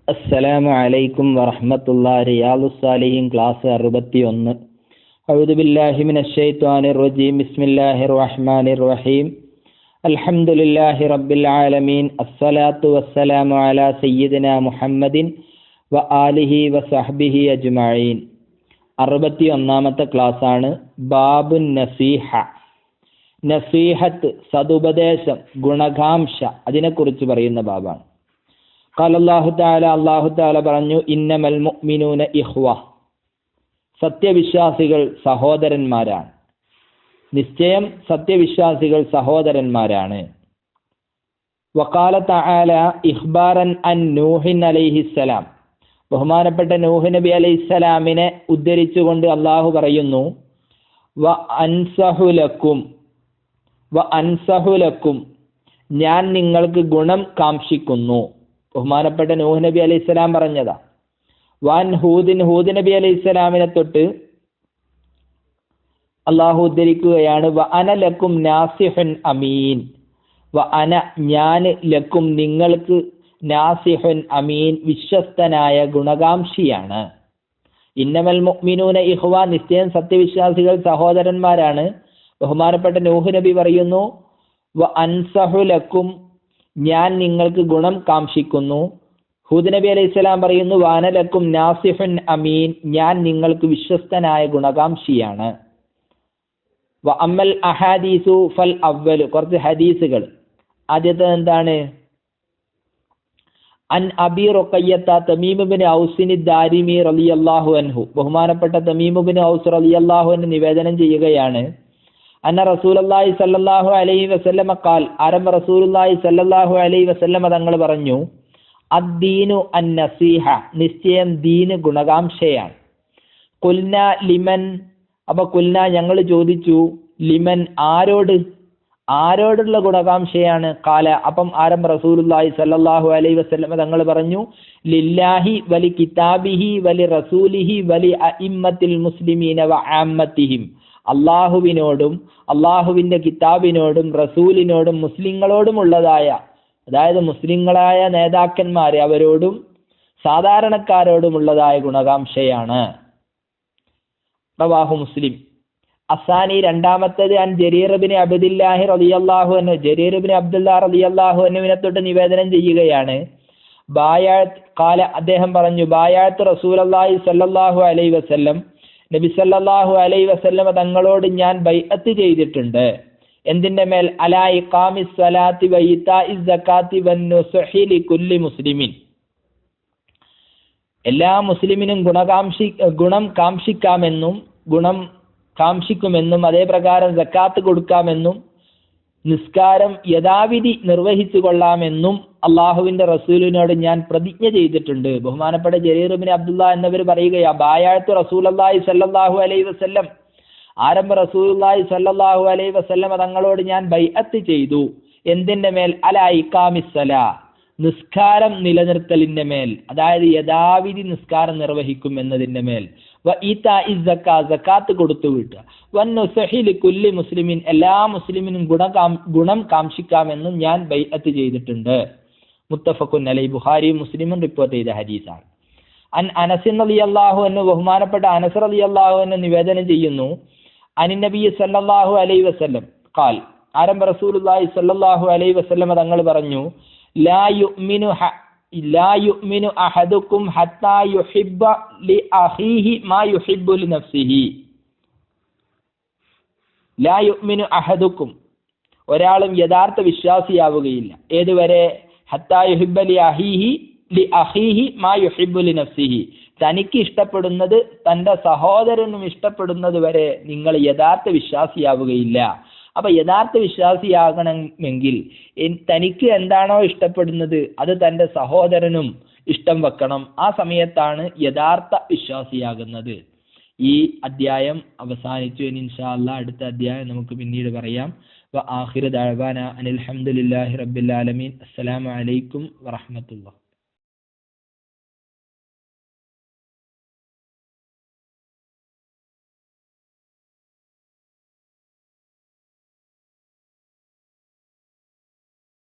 അസ്സലാമു അലൈക്കും വറഹ്മത്തുള്ളാഹി. റിയാദുസ്സാലിഹീൻ ക്ലാസ് 61. അഊദു ബില്ലാഹി മിനശ് ശൈത്വാനിർ റജീം. ബിസ്മില്ലാഹിർ റഹ്മാനിർ റഹീം. അൽഹംദുലില്ലാഹി റബ്ബിൽ ആലമീൻ. അസ്സലാത്തു വസ്സലാമു അലാ സയ്യിദിനാ മുഹമ്മദിൻ വ ആലിഹി വസഹ്ബിഹി അജ്മഈൻ. 61-ാമത്തെ ക്ലാസ്സാണ്. ബാബുൻ നസീഹ. നസീഹത്ത്, സതുപദേശം, ഗുണകാംക്ഷ, അതിനെക്കുറിച്ച് പറയുന്ന ബാബാണ്. ഖാല അല്ലാഹു തആല, അല്ലാഹു തആല പറഞ്ഞു, ഇന്നമൽ മുഅ്മിനൂന ഇഖ്വ, സത്യവിശ്വാസികൾ സഹോദരന്മാരാണ്. നിശ്ചയം സത്യവിശ്വാസികൾ സഹോദരന്മാരാണ്. വഖാല തആല ഇഖ്ബാറൻ അൻ നൂഹിൻ അലൈഹിസ്സലാം, ബഹുമാനപ്പെട്ട നൂഹ് നബി അലൈഹിസ്സലാമിനെ ഉദ്ധരിച്ചുകൊണ്ട് അല്ലാഹു പറയുന്നു, വ അൻസഹു ലക്കും, ഞാൻ നിങ്ങൾക്ക് ഗുണം കാംക്ഷിക്കുന്നു. ബഹുമാനപ്പെട്ട നൂഹ് നബി അലൈഹിസ്സലാം പറഞ്ഞതാ. വാൻ ഹൂദിൻ, ഹൂദ് നബി അലൈഹിസ്സലാമിനെ തൊട്ട് അള്ളാഹു ഉദ്ധരിക്കുകയാണ്, വ അന ലക്കും നാസിഹുൻ അമീൻ. വ അന, ഞാൻ, ലക്കും, നിങ്ങൾക്ക്, നാസിഹുൻ അമീൻ, വിശ്വസ്തനായ ഗുണകാംക്ഷിയാണ്. ഇന്നമൽ മുഅ്മിനൂന ഇഖ്വ, നിശ്ചയം സത്യവിശ്വാസികൾ സഹോദരന്മാരാണ്. ബഹുമാനപ്പെട്ട നൂഹ് നബി പറയുന്നു, വ അൻസഹു ലക്കും, ഞാൻ നിങ്ങൾക്ക് ഗുണം കാംക്ഷിക്കുന്നു. ഹൂദ് നബി അലൈഹിസ്സലാം പറയുന്നു, വാനലക്കും നാസിഹുൻ അമീൻ, ഞാൻ നിങ്ങൾക്ക് വിശ്വസ്തനായ ഗുണകാംക്ഷിയാണ്. വ അമ്മൽ അഹാദീസു ഫൽ അവ്വൽ, കുറച്ച് ഹദീസുകൾ. ആദ്യത്തെ എന്താണ്? അൻ അബി റുഖയ്യത്ത തമീം ഇബ്നു ഔസിൻ ദാരിമി റളിയല്ലാഹു അൻഹു, ബഹുമാനപ്പെട്ട തമീം ഇബ്നു ഔസ് റളിയല്ലാഹു അൻഹു നിവേദനം ചെയ്യുകയാണ്, അന്ന റസൂലുള്ളാഹി സ്വല്ലല്ലാഹു അലൈഹി വസല്ലമ ഖാൽ, ആരംഭ റസൂലുള്ളാഹി സ്വല്ലല്ലാഹു അലൈഹി വസല്ലമ തങ്ങൾ പറഞ്ഞു, അദ്ദീനു അൻ നസീഹ, നിശ്ചയം ദീന് ഗുണകാംക്ഷയാണ്. ഖുൽന ലിമൻ, അപ്പൊ ഖുൽന ഞങ്ങൾ ചോദിച്ചു, ലിമൻ ആരോടുള്ള ഗുണകാംക്ഷയാണ്? ഖാല, അപ്പം ആരംഭ റസൂലുള്ളാഹി സ്വല്ലല്ലാഹു അലൈഹി വസല്ലമ തങ്ങൾ പറഞ്ഞു, ലില്ലാഹി വലി കിതാബിഹി വലി റസൂലിഹി വലി അഇമ്മത്തിൽ മുസ്ലിമീന വ ആമ്മത്തിഹിം, അള്ളാഹുവിനോടും അള്ളാഹുവിന്റെ കിതാബിനോടും റസൂലിനോടും മുസ്ലിങ്ങളോടുമുള്ളതായ, അതായത് മുസ്ലിങ്ങളായ നേതാക്കന്മാരെ അവരോടും സാധാരണക്കാരോടുമുള്ളതായ ഗുണകാംക്ഷയാണ്. റവാഹു മുസ്ലിം. അസാനി, രണ്ടാമത്തേത്, അൻ ജരീർ ഇബ്നു അബ്ദില്ലാഹി റളിയല്ലാഹു അൻഹു, ജരീർ ഇബ്നു അബ്ദുല്ലാഹ് റളിയല്ലാഹു അൻഹുവിനെ തൊട്ട് നിവേദനം ചെയ്യുകയാണ്, ഖാല, അദ്ദേഹം പറഞ്ഞു, ബായഅത്ത് റസൂലുള്ളാഹി സ്വല്ലല്ലാഹു അലൈഹി വസല്ലം, നബി സല്ലല്ലാഹു അലൈഹി വസല്ലമ തങ്ങളോട് ഞാൻ ബൈഅത്ത് ചെയ്തിട്ടുണ്ട്. എന്തിന്റെ മേൽ? അലാ ഇഖാമിസ് സ്വലാത്തി വ ഈതാഇസ് സകാത്തി വൻ നുസ്ഹി ലികുല്ലി മുസ്ലിമിൻ, എല്ലാ മുസ്ലിമിനും ഗുണം കാംക്ഷിക്കാമെന്നും ഗുണം കാംക്ഷിക്കുമെന്നും അതേ പ്രകാരം സക്കാത്ത് കൊടുക്കാമെന്നും നിസ്കാരം യഥാവിധി നിർവഹിച്ചു കൊള്ളാമെന്നും അള്ളാഹുവിന്റെ റസൂലിനോട് ഞാൻ പ്രതിജ്ഞ ചെയ്തിട്ടുണ്ട്. ബഹുമാനപ്പെട്ട ജരീർ ഇബ്നു അബ്ദുല്ലാഹ് എന്നവർ പറയുകയാ, ബായഅത്തു റസൂലുള്ളാഹി സ്വല്ലല്ലാഹു അലൈഹി വസല്ലം, ആരംഭ റസൂലുള്ളാഹി സ്വല്ലല്ലാഹു അലൈഹി വസല്ലം തങ്ങളോട് ഞാൻ ബൈഅത്ത് ചെയ്തു. എന്തിന്റെ മേൽ? അലാ ഇഖാമിസ് സ്വലാ, നിസ്കാരം നിലനിർത്തലിന്റെ മേൽ, അതായത് യഥാവിധി നിസ്കാരം നിർവഹിക്കും എന്നതിന്റെ മേൽ. വ ഈതാഇസ് സക്കാത്ത്, സക്കാത്ത് കൊടുത്തു വിട്ടുക. വൻ നുസ്ഹി ലികുല്ലി മുസ്ലിമിൻ, എല്ലാ മുസ്ലിമിനും ഗുണം കാംക്ഷിക്കാമെന്നും ഞാൻ ബൈഅത്ത് ചെയ്തിട്ടുണ്ട്. മുത്തഫഖുൻ അലൈഹി, ബുഖാരി മുസ്ലിമും റിപ്പോർട്ട് ചെയ്ത ഹദീസാണ്. അൻ അനസ് റളിയല്ലാഹു അൻഹു, ബഹുമാനപ്പെട്ട അനസ് റളിയല്ലാഹു അൻഹു നിവേദനം ചെയ്യുന്നു, അനി നബി സല്ലല്ലാഹു അലൈഹി വസല്ലം ഖാൽ, ആരംഭ റസൂലുള്ളാഹി സല്ലല്ലാഹു അലൈഹി വസല്ലം തങ്ങൾ പറഞ്ഞു, ലാ യുഅ്മിനു അഹദുക്കും ഹത്താ യുഹിബ്ബ ലി അഖീഹി മാ യുഹിബ്ബു ലി നഫ്സിഹി. ലാ യുഅ്മിനു അഹദുക്കും, ഒരാളും യഥാർത്ഥ വിശ്വാസിയാവുകയില്ല. ഏതുവരെ? ഹത്താ യുഹിബ്ബ ലി അഖീഹി മാ യുഹിബ്ബു ലി നഫ്സിഹി, തനിക്ക് ഇഷ്ടപ്പെടുന്നത് തന്റെ സഹോദരനും ഇഷ്ടപ്പെടുന്നത് വരെ നിങ്ങൾ യഥാർത്ഥ വിശ്വാസിയാവുകയില്ല. അപ്പൊ യഥാർത്ഥ വിശ്വാസിയാകണമെങ്കിൽ തനിക്ക് എന്താണോ ഇഷ്ടപ്പെടുന്നത് അത് തന്റെ സഹോദരനും ഇഷ്ടം വെക്കണം. ആ സമയത്താണ് യഥാർത്ഥ വിശ്വാസിയാകുന്നത്. ഈ അധ്യായം അവസാനിച്ചു. ഇൻഷാ അല്ലാഹ് അടുത്ത അധ്യായം നമുക്ക് പിന്നീട് പറയാം. വ ആഖിറു ദഅവാന അനിൽ ഹംദുലില്ലാഹി റബ്ബിൽ ആലമീൻ. അസ്സലാമു അലൈക്കും വറഹ്മത്തുള്ളാഹി.